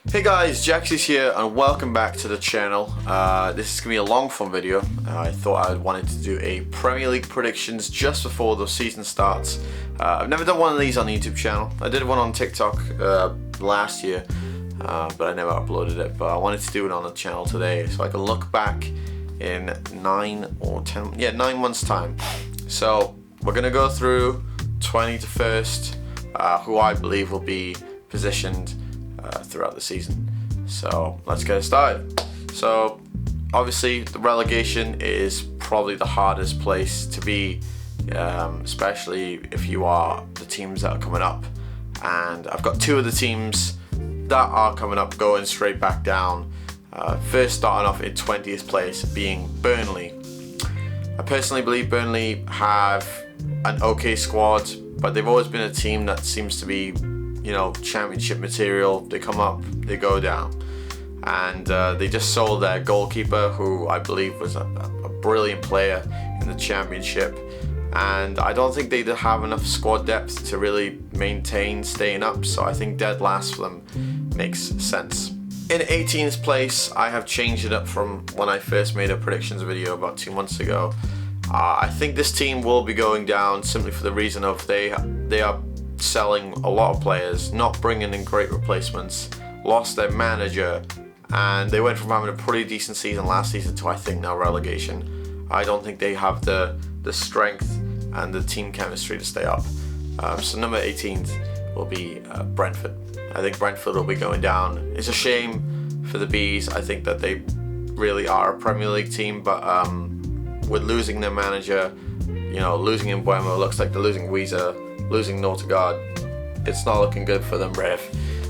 Hey guys, Jaxis here and welcome back to the channel. This is going to be a long form video. I thought I wanted to do a Premier League predictions just before the season starts. I've never done one of these on the YouTube channel. I did one on TikTok last year, but I never uploaded it. But I wanted to do it on the channel today so I can look back in 9 months time. So we're going to go through 20 to 1st, who I believe will be positioned throughout the season. So let's get started. So obviously the relegation is probably the hardest place to be, especially if you are the teams that are coming up, and I've got two of the teams that are coming up going straight back down. First, starting off in 20th place being Burnley. I personally believe Burnley have an okay squad, but they've always been a team that seems to be, you know, championship material. They come up, they go down, and they just sold their goalkeeper, who I believe was a brilliant player in the championship, and I don't think they have enough squad depth to really maintain staying up, so I think dead last for them makes sense. In 18th place, I have changed it up from when I first made a predictions video about 2 months ago. I think this team will be going down simply for the reason of they are selling a lot of players, not bringing in great replacements, lost their manager, and they went from having a pretty decent season last season to, I think, now relegation. I don't think they have the strength and the team chemistry to stay up. So number 18th will be Brentford. I think Brentford will be going down. It's a shame for the Bees. I think that they really are a Premier League team, but with losing their manager, you know, losing Mbeumo, looks like they're losing Weezer, losing Nortegard, it's not looking good for them, Rev.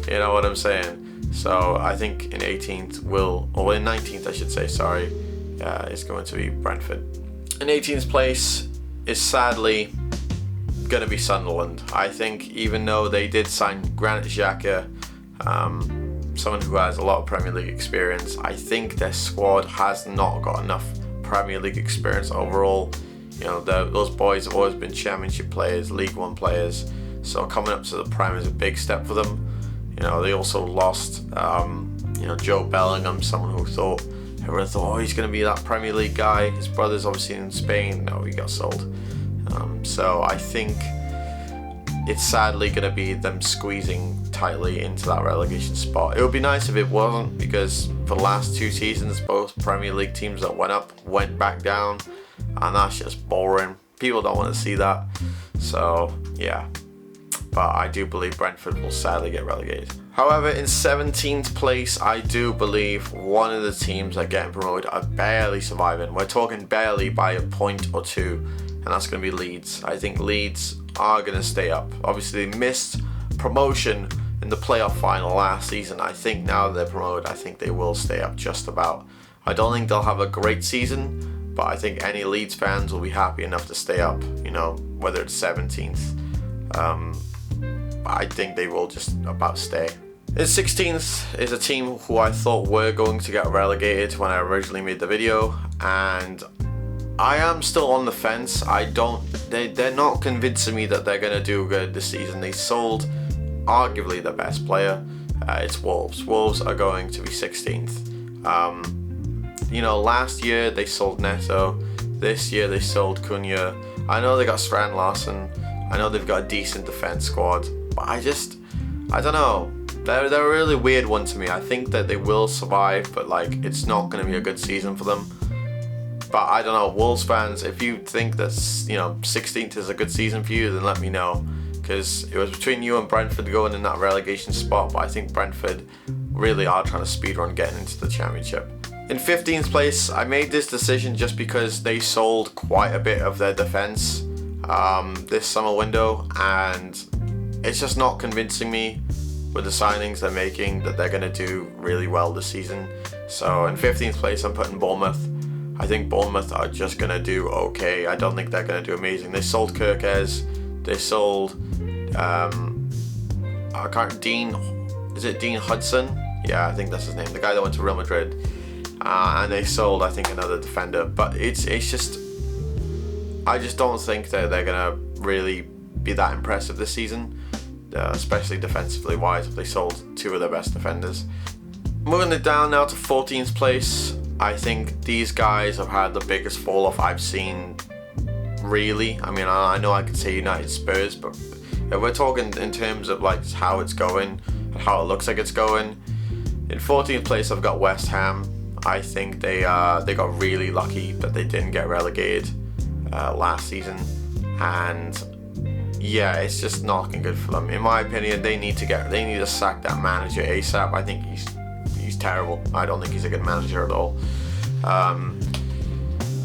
You know what I'm saying? So I think in 18th or in 19th I should say, sorry, it's going to be Brentford. In 18th place is sadly going to be Sunderland. I think even though they did sign Granit Xhaka, someone who has a lot of Premier League experience, I think their squad has not got enough Premier League experience overall. You know, those boys have always been championship players, League One players, so coming up to the Prem is a big step for them. You know, they also lost, you know, Joe Bellingham, someone who everyone thought, oh, he's going to be that Premier League guy. His brother's obviously in Spain. No, he got sold. So I think it's sadly going to be them squeezing tightly into that relegation spot. It would be nice if it wasn't, because for the last 2 seasons, both Premier League teams that went up went back down, and that's just boring. People don't want to see that. So yeah, but I do believe Brentford will sadly get relegated. However, in 17th place, I do believe one of the teams that get promoted are barely surviving. We're talking barely by a point or two, and that's going to be Leeds. I think Leeds are going to stay up. Obviously, they missed promotion in the playoff final last season. I think now that they're promoted, I think they will stay up just about. I don't think they'll have a great season, but I think any Leeds fans will be happy enough to stay up, you know, whether it's 17th. I think they will just about stay. In 16th is a team who I thought were going to get relegated when I originally made the video, and I am still on the fence. They're not convincing me that they're going to do good this season. They sold arguably their best player. It's Wolves. Wolves are going to be 16th. You know, last year they sold Neto. This year they sold Cunha. I know they got Strand Larsen. I know they've got a decent defense squad, but I don't know. They're a really weird one to me. I think that they will survive, but like, it's not going to be a good season for them. But I don't know, Wolves fans, if you think that, you know, 16th is a good season for you, then let me know, because it was between you and Brentford going in that relegation spot, but I think Brentford really are trying to speedrun getting into the championship. In 15th place, I made this decision just because they sold quite a bit of their defence this summer window, and it's just not convincing me with the signings they're making that they're going to do really well this season. So in 15th place, I'm putting Bournemouth. I think Bournemouth are just going to do okay. I don't think they're going to do amazing. They sold Kirkez. They sold Dean Hudson? Yeah, I think that's his name. The guy that went to Real Madrid. And they sold, I think, another defender. But it's just, I just don't think that they're going to really be that impressive this season. especially defensively wise, if they sold two of their best defenders. Moving it down now to 14th place, I think these guys have had the biggest fall off I've seen, really. I mean, I know I could say United, Spurs, but if we're talking in terms of like how it's going and how it looks like it's going, in 14th place I've got West Ham. I think they got really lucky that they didn't get relegated last season, and yeah, it's just not looking good for them. In my opinion, they need to sack that manager ASAP. I think he's terrible. I don't think he's a good manager at all.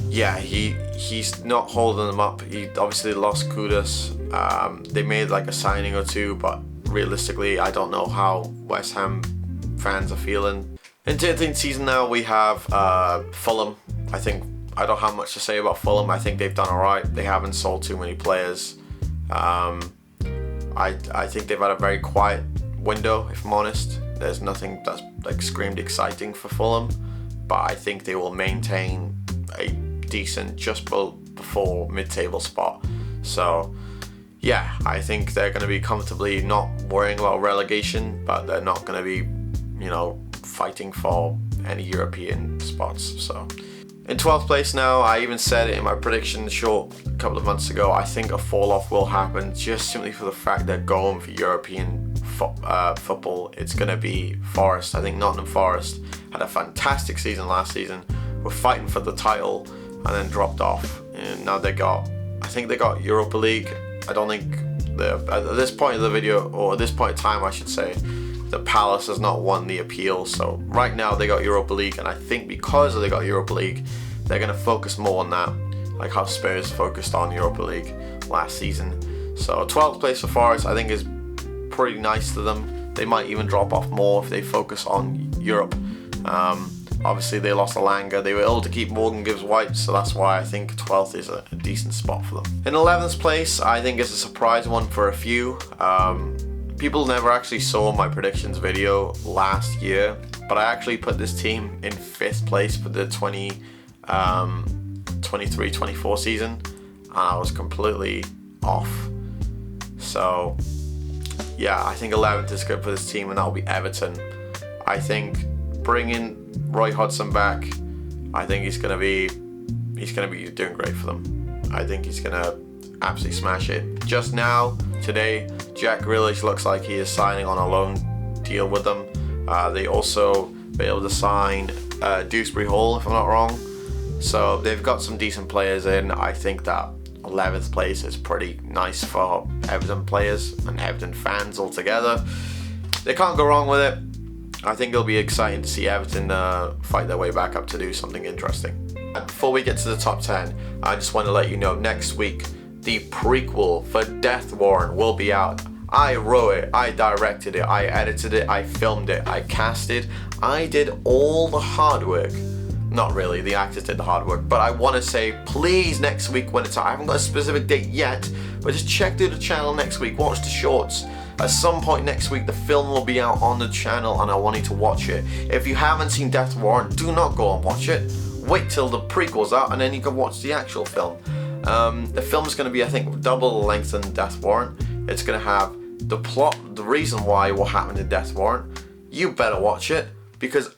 Yeah, he's not holding them up. He obviously lost Kudus. They made like a signing or two, but realistically, I don't know how West Ham fans are feeling. In 13th season now, we have Fulham. I don't have much to say about Fulham. I think they've done alright. They haven't sold too many players. I think they've had a very quiet window, if I'm honest. There's nothing that's like screamed exciting for Fulham, but I think they will maintain a decent just before mid-table spot. So yeah, I think they're going to be comfortably not worrying about relegation, but they're not going to be, fighting for any European spots. So in 12th place now, I even said it in my prediction short a couple of months ago, I think a fall off will happen just simply for the fact they're going for European football. It's going to be Forest. I think Nottingham Forest had a fantastic season last season, were fighting for the title and then dropped off, and now they got Europa League. I don't think at this point of the video, or at this point in time I should say, the Palace has not won the appeal. So right now they got Europa League, and I think because they got Europa League, they're going to focus more on that, like how Spurs focused on Europa League last season. So 12th place for Forest I think is pretty nice to them. They might even drop off more if they focus on Europe. Obviously they lost Alanga. They were able to keep Morgan Gibbs-White, so that's why I think 12th is a decent spot for them. In 11th place, I think it's a surprise one for a few. People never actually saw my predictions video last year, but I actually put this team in 5th place for the 23-24 season, and I was completely off. So yeah, I think 11th is good for this team, and that'll be Everton. I think bringing Roy Hodgson back, I think he's gonna be doing great for them. I think he's gonna absolutely smash it. Just now, today, Jack Grealish looks like he is signing on a loan deal with them. They also be able to sign Dewsbury Hall, if I'm not wrong. So they've got some decent players in. I think that 11th place is pretty nice for Everton players and Everton fans altogether. They can't go wrong with it. I think it'll be exciting to see Everton fight their way back up to do something interesting. And before we get to the top 10, I just want to let you know next week the prequel for Death Warrant will be out. I wrote it, I directed it, I edited it, I filmed it, I casted. I did all the hard work. Not really, the actors did the hard work, but I want to say please next week when it's out. I haven't got a specific date yet, but just check through the channel next week, watch the shorts. At some point next week the film will be out on the channel and I want you to watch it. If you haven't seen Death Warrant, do not go and watch it. Wait till the prequel's out and then you can watch the actual film. The film's going to be, I think, double the length than Death Warrant. It's going to have the plot, the reason why, what happened in Death Warrant. You better watch it, because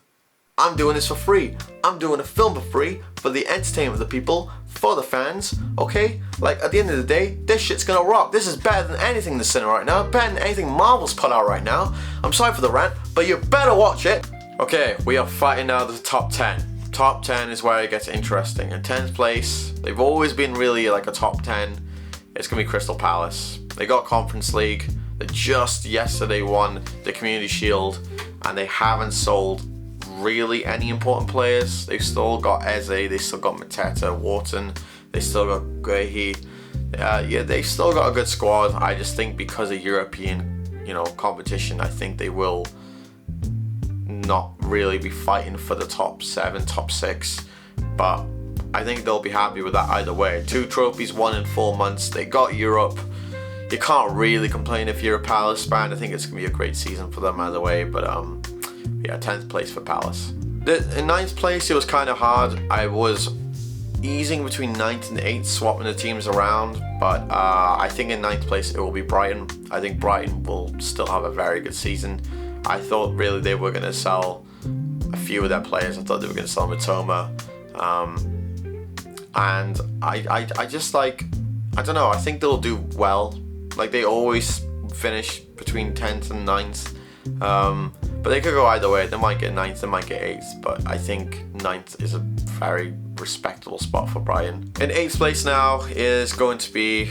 I'm doing this for free. I'm doing a film for free, for the entertainment of the people, for the fans, okay? Like, at the end of the day, this shit's gonna rock. This is better than anything in the cinema right now, better than anything Marvel's put out right now. I'm sorry for the rant, but you better watch it. Okay, we are fighting now the top 10. Top 10 is where it gets interesting. In 10th place, they've always been really like a top 10. It's gonna be Crystal Palace. They got Conference League. They just yesterday won the Community Shield, and they haven't sold really any important players. They've still got Eze, they still got Mateta, Wharton, they still got Guehi. Yeah, they've still got a good squad. I just think because of European, competition, I think they will not really be fighting for the top 7, top 6, but I think they'll be happy with that either way. 2 trophies, 1 in 4 months. They got Europe. You can't really complain if you're a Palace fan. I think it's gonna be a great season for them either way. But yeah, 10th place for Palace. In 9th place, it was kind of hard. I was easing between 9th and 8th, swapping the teams around, but I think in 9th place it will be Brighton. I think Brighton will still have a very good season. I thought really they were going to sell a few of their players. I thought they were going to sell Matoma. And I just like, I don't know, I think they'll do well. Like they always finish between 10th and 9th. But they could go either way. They might get 9th, they might get 8th. But I think 9th is a very respectable spot for Brighton. In 8th place now is going to be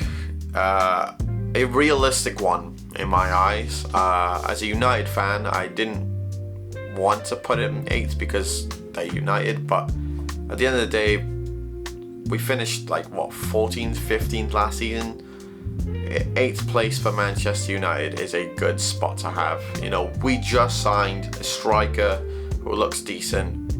a realistic one in my eyes. As a United fan, I didn't want to put him 8th because they're United. But at the end of the day, we finished like what, 14th, 15th last season. 8th place for Manchester United is a good spot to have. You know, we just signed a striker who looks decent.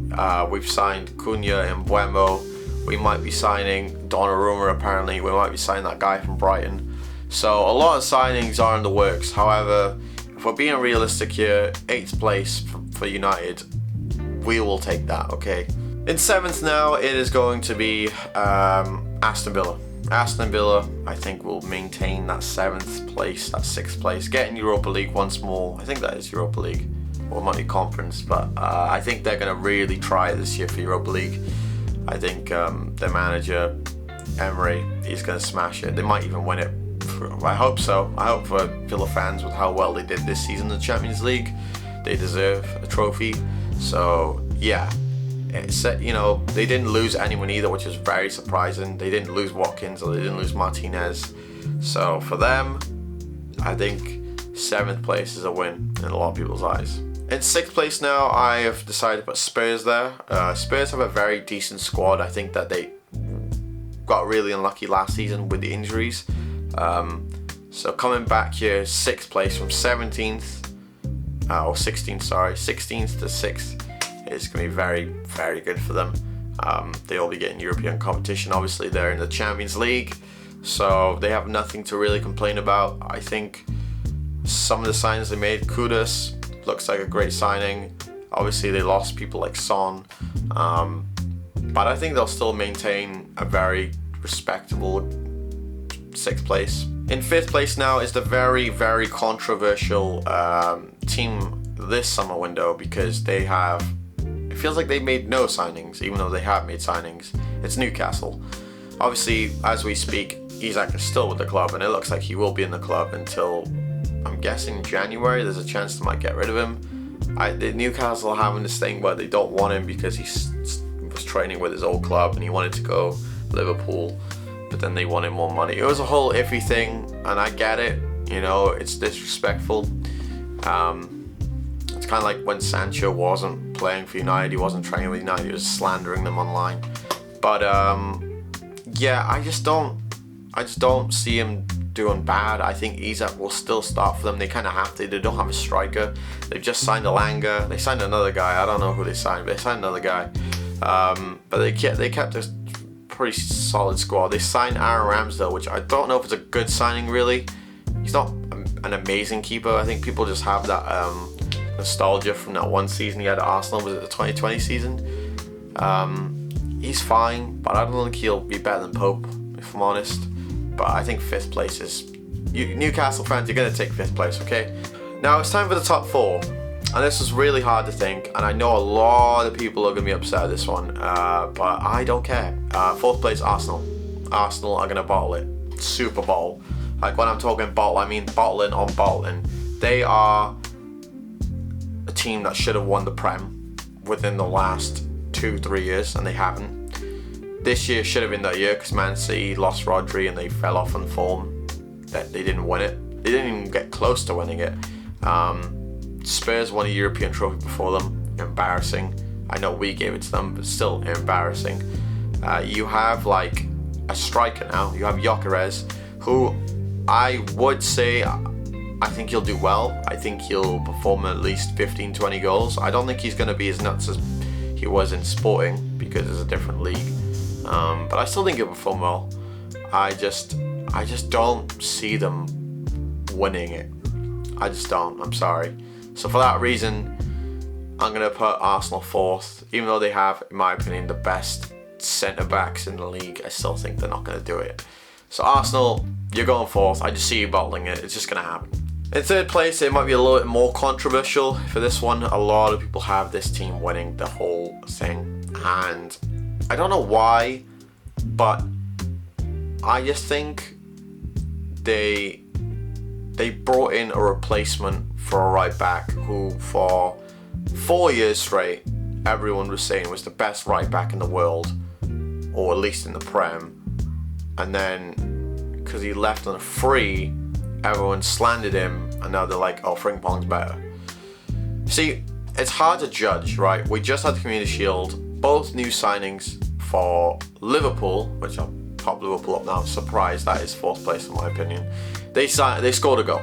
We've signed Cunha and Mbeumo. We might be signing Donnarumma apparently. We might be signing that guy from Brighton. So a lot of signings are in the works. However, if we're being realistic here, 8th place for United, we will take that, okay? In 7th now, it is going to be Aston Villa. Aston Villa, I think, will maintain that 7th place, that 6th place, get in Europa League once more. I think that is Europa League, or Money Conference, but I think they're going to really try this year for Europa League. I think their manager, Emery, he's going to smash it. They might even win it. I hope so. I hope for Villa fans, with how well they did this season in the Champions League, they deserve a trophy. So, yeah. You know, they didn't lose anyone either, which is very surprising. They didn't lose Watkins or they didn't lose Martinez. So for them, I think 7th place is a win in a lot of people's eyes. In 6th place now, I have decided to put Spurs there. Spurs have a very decent squad. I think that they got really unlucky last season with the injuries. So coming back here, 6th place from 17th, or 16th, sorry, 16th to 6th. It's going to be very, very good for them. They'll be getting European competition. Obviously, they're in the Champions League, so they have nothing to really complain about. I think some of the signings they made, Kudus looks like a great signing. Obviously, they lost people like Son, but I think they'll still maintain a very respectable 6th place. In 5th place now is the very, very controversial team this summer window, because they have, it feels like they made no signings, even though they have made signings. It's Newcastle. Obviously, as we speak, Isak is still with the club, and it looks like he will be in the club until, I'm guessing, January. There's a chance they might get rid of him. Newcastle are having this thing where they don't want him because he was training with his old club and he wanted to go Liverpool, but then they wanted more money. It was a whole iffy thing, and I get it. You know, it's disrespectful. It's kind of like when Sancho wasn't playing for United, he wasn't training with United, he was slandering them online. But yeah, I just don't see him doing bad. I think Isak will still start for them. They kind of have to. They don't have a striker. They've just signed Elanga. They signed another guy. I don't know who they signed, but they signed another guy. But they kept a pretty solid squad. They signed Aaron Ramsdale, which I don't know if it's a good signing really. He's not an amazing keeper. I think people just have that nostalgia from that one season he had at Arsenal. Was it the 2020 season? He's fine, but I don't think he'll be better than Pope, if I'm honest. But I think 5th place is... Newcastle fans, you're going to take 5th place, okay? Now it's time for the top 4. And this is really hard to think, and I know a lot of people are going to be upset at this one, but I don't care. 4th place, Arsenal. Arsenal are going to bottle it. Super bottle. Like, when I'm talking bottle, I mean bottling on bottling. They are a team that should have won the Prem within the last 2-3 years, and they haven't. This year should have been that year because Man City lost Rodri and they fell off on form. That they didn't win it. They didn't even get close to winning it. Spurs won a European trophy before them. Embarrassing. I know we gave it to them, but still embarrassing. You have like a striker now. You have Gyökeres, who I would say I think he'll do well. I think he'll perform at least 15-20 goals. I don't think he's going to be as nuts as he was in Sporting because it's a different league. But I still think he'll perform well. I just don't see them winning it. I just don't. I'm sorry. So for that reason, I'm going to put Arsenal 4th, even though they have, in my opinion, the best centre backs in the league, I still think they're not going to do it. So Arsenal, you're going fourth. I just see you bottling it. It's just going to happen. In third place, it might be a little bit more controversial for this one. A lot of people have this team winning the whole thing, and I don't know why, but I just think they brought in a replacement for a right back who for 4 years straight everyone was saying was the best right back in the world, or at least in the Prem, and then because he left on a free, everyone slandered him, and now they're like, oh, Frimpong's better. See, it's hard to judge, right? We just had the Community Shield, both new signings for Liverpool, which I'll pop Liverpool up now. I'm surprised that is fourth place in my opinion. They scored a goal.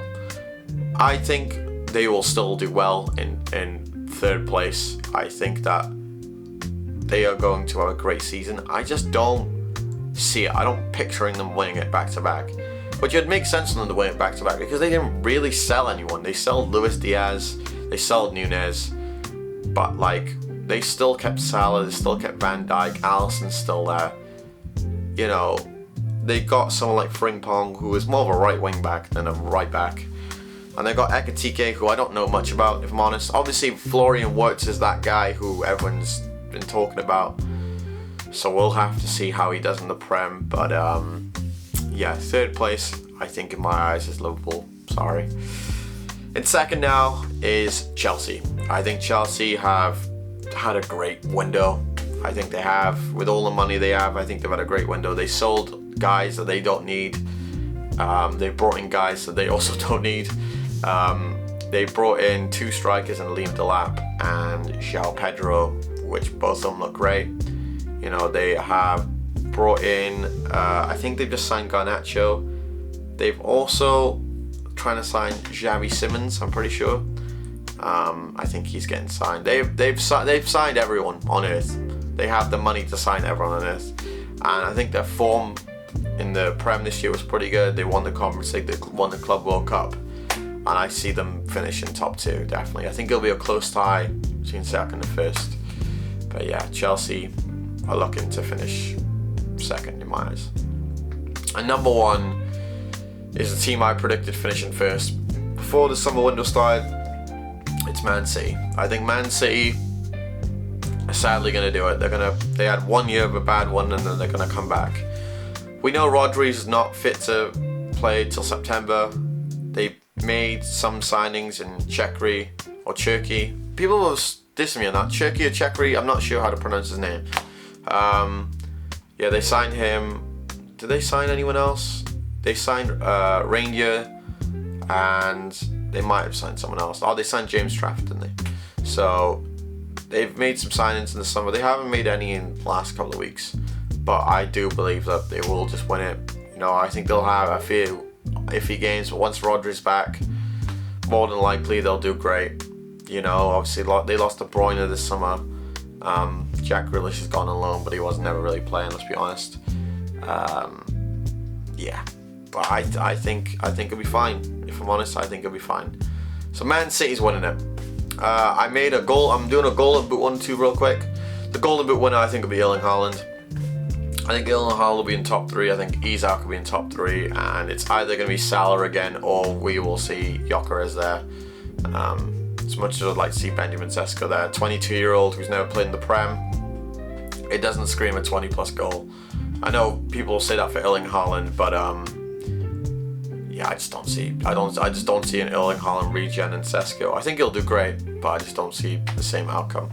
I think they will still do well in third place. I think that they are going to have a great season. I just don't see it. I don't picturing them winning it back to back. But it'd make sense for them to win it back to back because they didn't really sell anyone. They sold Luis Diaz, they sold Nunez, but like they still kept Salah, they still kept Van Dijk, Alisson's still there. You know, they got someone like Frimpong, who is more of a right wing back than a right back. And they got Ekitike, who I don't know much about, if I'm honest. Obviously, Florian Wirtz is that guy who everyone's been talking about. So we'll have to see how he does in the Prem. But yeah, third place, I think in my eyes, is Liverpool. Sorry. In second now is Chelsea. I think Chelsea have had a great window. I think they have, with all the money they have, I think they've had a great window. They sold guys that they don't need. They brought in guys that they also don't need. They brought in two strikers in Liam Delap and João Pedro, which both of them look great. You know, they have brought in, I think they've just signed Garnacho. They've also trying to sign Xavi Simons, I'm pretty sure. I think he's getting signed. They've signed everyone on earth. They have the money to sign everyone on earth. And I think their form in the Prem this year was pretty good. They won the Conference League, they won the Club World Cup. And I see them finishing top two, definitely. I think it'll be a close tie between second and first. But yeah, Chelsea are looking to finish second in my eyes. And number one is the team I predicted finishing first. Before the summer window started, it's Man City. I think Man City are sadly going to do it. They had 1 year of a bad one and then they're going to come back. We know Rodri is not fit to play till September. They made some signings in Czechry or Turkey. People will diss me on that. Turkey or Czechry, I'm not sure how to pronounce his name. Yeah, they signed him. Did they sign anyone else? They signed Reindeer, and they might have signed someone else. Oh, they signed James Trafford, didn't they? So they've made some signings in the summer. They haven't made any in the last couple of weeks, but I do believe that they will just win it. You know, I think they'll have a few iffy games, but once Rodri's back, more than likely they'll do great. You know, obviously they lost De Bruyne this summer. Jack Grealish has gone on loan, but he was never really playing, let's be honest. Yeah, but I think it'll be fine. If I'm honest, I think it'll be fine. So Man City's winning it. I made a goal. I'm doing a Golden Boot 1-2 real quick. The Golden Boot winner, I think, will be Erling Haaland. I think Erling Haaland will be in top 3. I think Isak will be in top 3, and it's either going to be Salah again, or we will see Gyökeres there. As much as I'd like to see Benjamin Sesko there, 22-year-old who's never played in the Prem, it doesn't scream a 20+ goal. I know people say that for Erling Haaland, but yeah, I just don't see an Erling Haaland regen in Sesko. I think he'll do great, but I just don't see the same outcome.